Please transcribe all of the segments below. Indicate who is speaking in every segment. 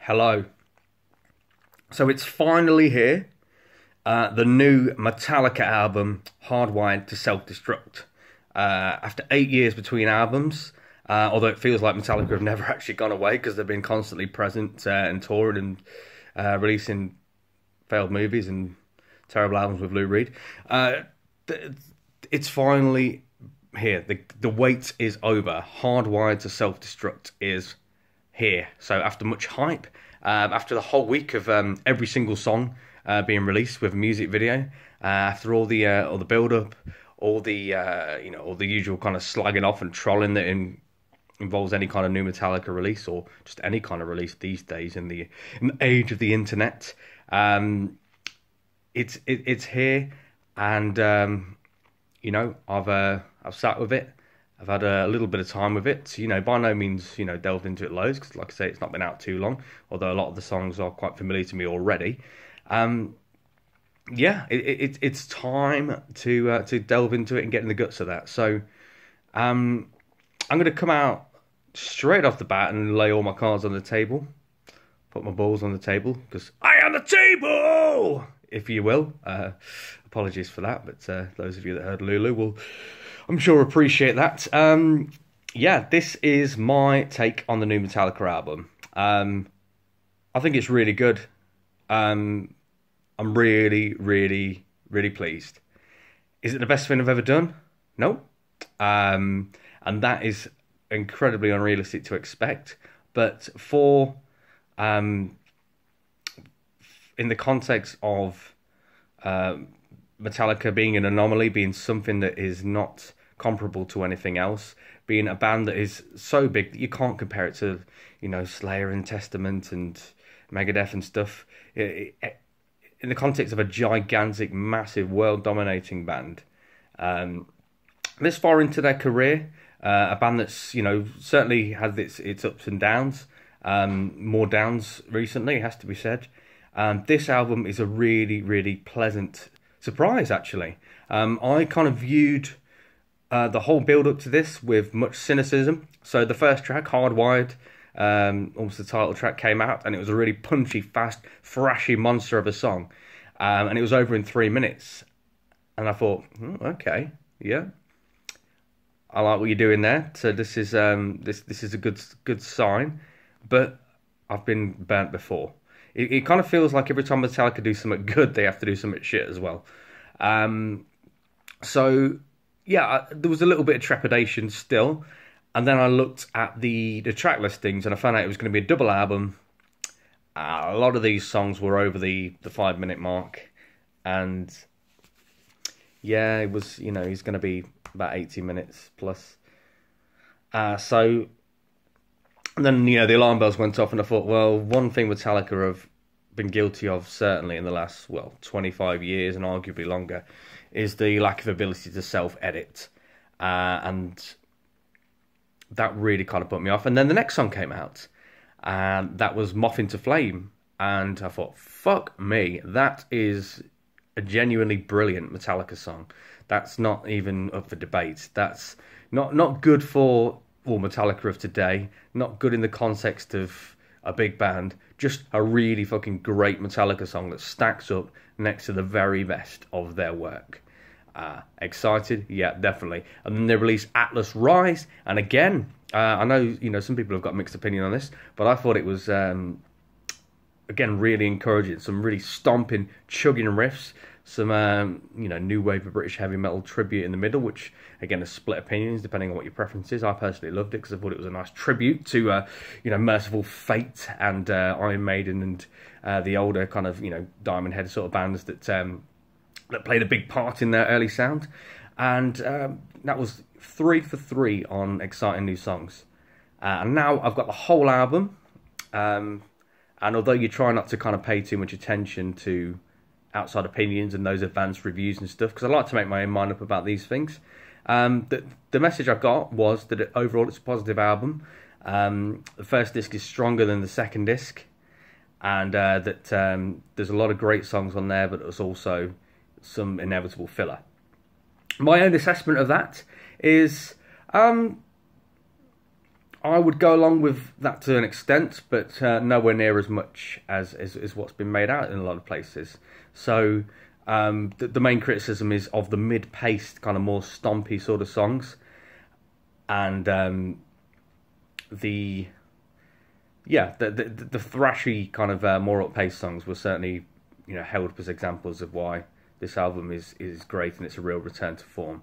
Speaker 1: Hello. So it's finally here. The new Metallica album, Hardwired to Self-Destruct. After 8 years between albums, although it feels like Metallica have never actually gone away because they've been constantly present and touring and releasing failed movies and terrible albums with Lou Reed. It's finally here. The wait is over. Hardwired to Self-Destruct is here. So after much hype, after the whole week of every single song being released with a music video, after all the build up, all the all the usual kind of slagging off and trolling that involves any kind of new Metallica release or just any kind of release these days in the age of the internet, it's here, and I've sat with it. I've had a little bit of time with it. By no means, delved into it loads, because like I say, it's not been out too long, although a lot of the songs are quite familiar to me already. It's time to delve into it and get in the guts of that. So I'm going to come out straight off the bat and lay all my cards on the table, put my balls on the table, because I am the table, if you will. Apologies for that, but those of you that heard Lulu will, I'm sure, appreciate that. This is my take on the new Metallica album. I think it's really good. I'm really, really, really pleased. Is it the best thing I've ever done? No. And that is incredibly unrealistic to expect. But for, in the context of Metallica being an anomaly, being something that is not comparable to anything else, being a band that is so big that you can't compare it to, Slayer and Testament and Megadeth and stuff. In the context of a gigantic, massive, world-dominating band, this far into their career, a band that's certainly had its ups and downs, more downs recently, it has to be said. This album is a really, really pleasant surprise, actually. I kind of viewed the whole build-up to this with much cynicism. So the first track, Hardwired, almost the title track, came out, and it was a really punchy, fast, thrashy monster of a song. And it was over in 3 minutes. And I thought, okay, yeah, I like what you're doing there. So this is this is a good sign. But I've been burnt before. It kind of feels like every time Metallica do something good, they have to do something shit as well. So yeah, there was a little bit of trepidation still. And then I looked at the track listings, and I found out it was going to be a double album. A lot of these songs were over the 5 minute mark, and yeah, it was he's going to be about 80 minutes plus. So and then the alarm bells went off, and I thought, well, one thing Metallica have been guilty of certainly in the last 25 years and arguably longer is the lack of ability to self-edit, and that really kind of put me off. And then the next song came out, and that was Moth into Flame. And I thought, fuck me, that is a genuinely brilliant Metallica song. That's not even up for debate. That's not good for Metallica of today. Not good in the context of a big band. Just a really fucking great Metallica song that stacks up next to the very best of their work. Excited? Yeah, definitely. And then they released Atlas Rise, and again, I know some people have got mixed opinion on this, but I thought it was again really encouraging. Some really stomping, chugging riffs, some new wave of British heavy metal tribute in the middle, which again has split opinions depending on what your preference is. I personally loved it because I thought it was a nice tribute to Merciful Fate and Iron Maiden and the older kind of Diamond Head sort of bands that played a big part in their early sound. And that was 3 for 3 on exciting new songs. And now I've got the whole album. And although you try not to kind of pay too much attention to outside opinions and those advanced reviews and stuff, because I like to make my own mind up about these things, the message I got was that overall it's a positive album. The first disc is stronger than the second disc, and that there's a lot of great songs on there, but there's also some inevitable filler. My own assessment of that is I would go along with that to an extent, but nowhere near as much as what's been made out in a lot of places. So the main criticism is of the mid-paced, kind of more stompy sort of songs, and the thrashy kind of more up-paced songs were certainly, you know, held as examples of why this album is great and it's a real return to form.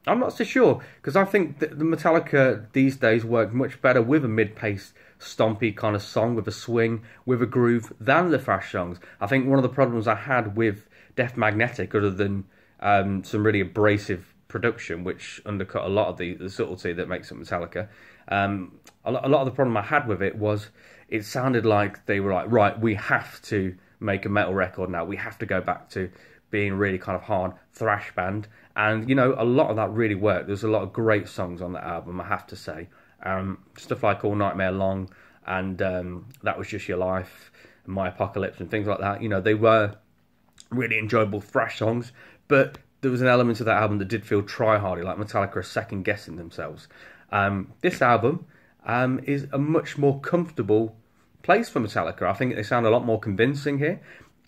Speaker 1: I'm not so sure, because I think that the Metallica these days work much better with a mid-paced, stompy kind of song, with a swing, with a groove, than the thrash songs. I think one of the problems I had with Death Magnetic, other than some really abrasive production, which undercut a lot of the subtlety that makes it Metallica, a lot of the problem I had with it was it sounded like they were like, right, we have to make a metal record now. We have to go back to being really kind of hard thrash band. And, you know, a lot of that really worked. There's a lot of great songs on that album, I have to say. Stuff like All Nightmare Long and That Was Just Your Life and My Apocalypse and things like that. You know, they were really enjoyable thrash songs, but there was an element of that album that did feel try-hardy, like Metallica are second-guessing themselves. This album is a much more comfortable place for Metallica. I think they sound a lot more convincing here.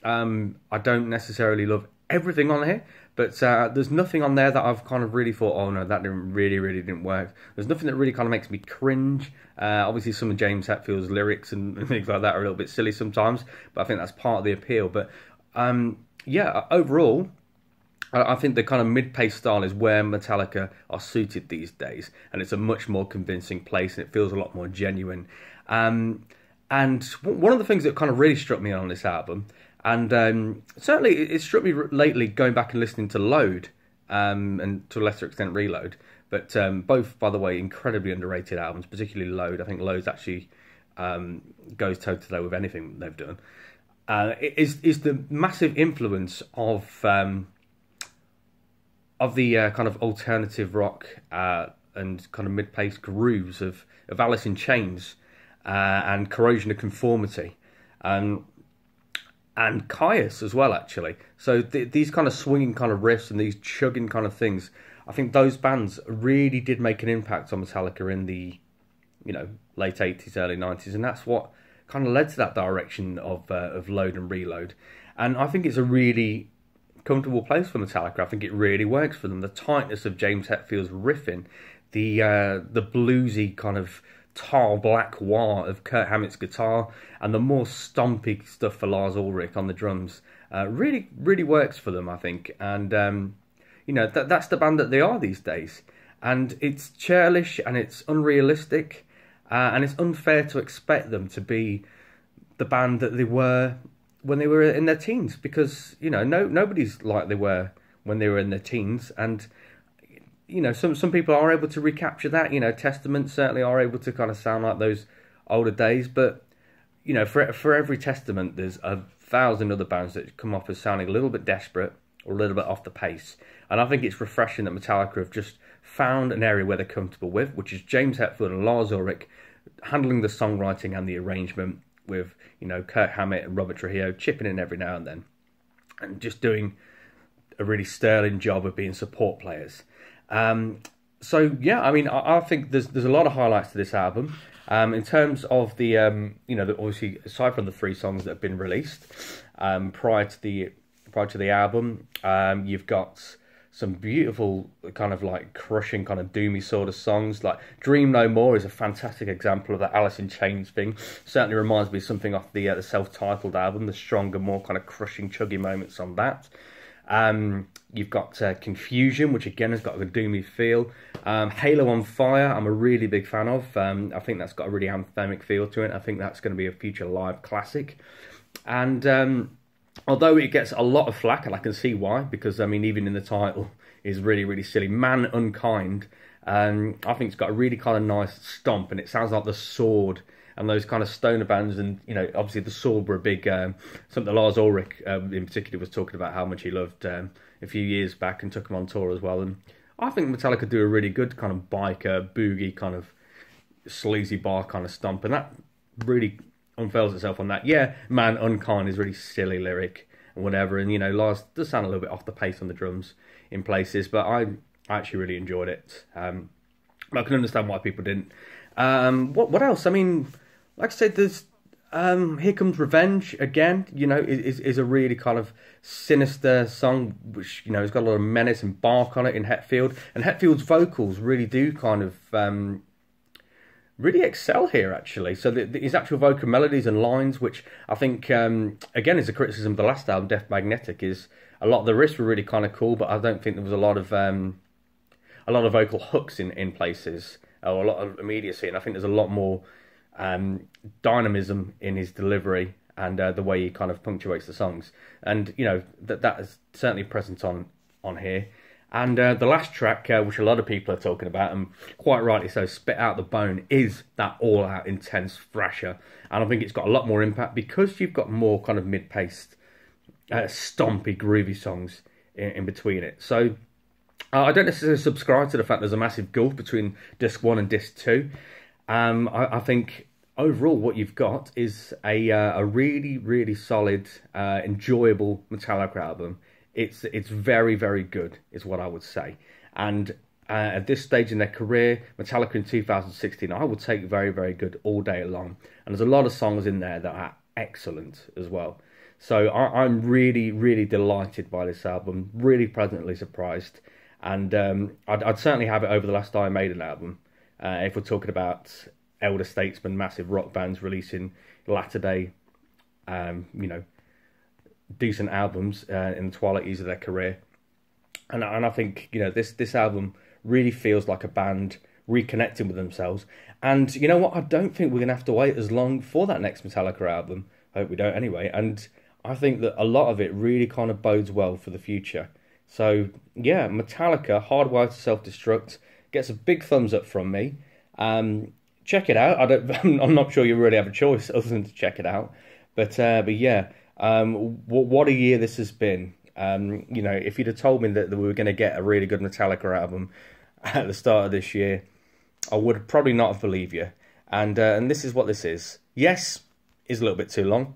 Speaker 1: I don't necessarily love everything on here, but there's nothing on there that I've kind of really thought, oh no, that really didn't work. There's nothing that really kind of makes me cringe. Obviously some of James Hetfield's lyrics and things like that are a little bit silly sometimes, but I think that's part of the appeal. But yeah, overall, I think the kind of mid-paced style is where Metallica are suited these days, and it's a much more convincing place, and it feels a lot more genuine. And one of the things that kind of really struck me on this album, and certainly it struck me lately going back and listening to Load, and to a lesser extent Reload, but both, by the way, incredibly underrated albums, particularly Load. I think Load's actually goes toe-to-toe with anything they've done. Is the massive influence of the kind of alternative rock and kind of mid-paced grooves of Alice in Chains and Corrosion of Conformity. And Caius as well, actually. So these kind of swinging kind of riffs and these chugging kind of things, I think those bands really did make an impact on Metallica in the, you know, late 80s, early 90s, and that's what kind of led to that direction of Load and Reload. And I think it's a really comfortable place for Metallica. I think it really works for them. The tightness of James Hetfield's riffing, the bluesy kind of tar black wah of Kurt Hammett's guitar, and the more stompy stuff for Lars Ulrich on the drums really works for them, I think. And you know, that's the band that they are these days. And it's churlish and it's unrealistic, and it's unfair to expect them to be the band that they were when they were in their teens, because, you know, nobody's like they were when they were in their teens. And you know, some people are able to recapture that. You know, Testament certainly are able to kind of sound like those older days. But, you know, for every Testament, there's 1,000 other bands that come off as sounding a little bit desperate or a little bit off the pace. And I think it's refreshing that Metallica have just found an area where they're comfortable with, which is James Hetfield and Lars Ulrich handling the songwriting and the arrangement, with, you know, Kirk Hammett and Robert Trujillo chipping in every now and then, and just doing a really sterling job of being support players. So yeah, I mean, I think there's a lot of highlights to this album. In terms of the you know, obviously aside from the 3 songs that have been released prior to the album, you've got some beautiful kind of like crushing kind of doomy sort of songs. Like Dream No More is a fantastic example of that Alice in Chains thing. Certainly reminds me of something off the self-titled album. The stronger, more kind of crushing, chuggy moments on that. You've got Confusion, which again has got a doomy feel. Halo on Fire, I'm a really big fan of. I think that's got a really anthemic feel to it. I think that's going to be a future live classic. And although it gets a lot of flack, and I can see why, because, I mean, even in the title is really silly. Man Unkind, I think it's got a really kind of nice stomp, and it sounds like The Sword and those kind of stoner bands. And, you know, obviously The Sword were a big, something that Lars Ulrich in particular was talking about how much he loved a few years back, and took him on tour as well. And I think Metallica do a really good kind of biker, boogie, kind of sleazy bar kind of stomp, and that really unfurls itself on that. Yeah, Man Unkind is really silly lyric and whatever, and, you know, Lars does sound a little bit off the pace on the drums in places, but I actually really enjoyed it. I can understand why people didn't. What else? I mean, like I said, there's Here Comes Revenge again. You know, is a really kind of sinister song, which has got a lot of menace and bark on it in Hetfield, and Hetfield's vocals really do kind of really excel here, actually. So his actual vocal melodies and lines, which I think again is a criticism of the last album, Death Magnetic, is a lot of the riffs were really kind of cool, but I don't think there was a lot of vocal hooks in places, or a lot of immediacy, and I think there's a lot more dynamism in his delivery and the way he kind of punctuates the songs, and that is certainly present on here. And the last track, which a lot of people are talking about, and quite rightly so, Spit Out the Bone, is that all-out intense thrasher, and I think it's got a lot more impact because you've got more kind of mid-paced, stompy, groovy songs in between it. So I don't necessarily subscribe to the fact there's a massive gulf between disc 1 and disc 2. I think overall what you've got is a really, really solid, enjoyable Metallica album. It's very, very good, is what I would say. And at this stage in their career, Metallica in 2016, I would take very, very good all day long. And there's a lot of songs in there that are excellent as well. So I'm really, really delighted by this album, really pleasantly surprised. And I'd certainly have it over the last Iron Maiden album. If we're talking about elder statesmen, massive rock bands releasing latter day, decent albums in the twilight years of their career. And I think, this album really feels like a band reconnecting with themselves. And you know what? I don't think we're going to have to wait as long for that next Metallica album. I hope we don't anyway. And I think that a lot of it really kind of bodes well for the future. So, yeah, Metallica, Hardwired to Self-Destruct, gets a big thumbs up from me. Check it out. I'm not sure you really have a choice other than to check it out. But yeah, what a year this has been. If you'd have told me that we were going to get a really good Metallica album at the start of this year, I would probably not have believed you. And this is what this is. Yes, it's a little bit too long.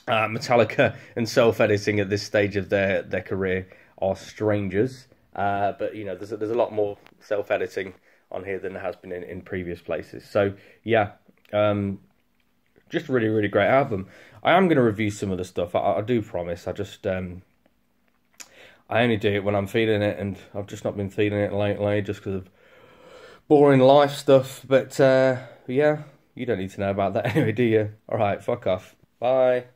Speaker 1: Metallica and self-editing at this stage of their career are strangers. But there's a lot more self-editing on here than there has been in previous places. So yeah, just a really, really great album. I am going to review some of the stuff. I do promise. I just I only do it when I'm feeling it, and I've just not been feeling it lately just because of boring life stuff. But yeah, you don't need to know about that anyway, do you? All right, fuck off. Bye.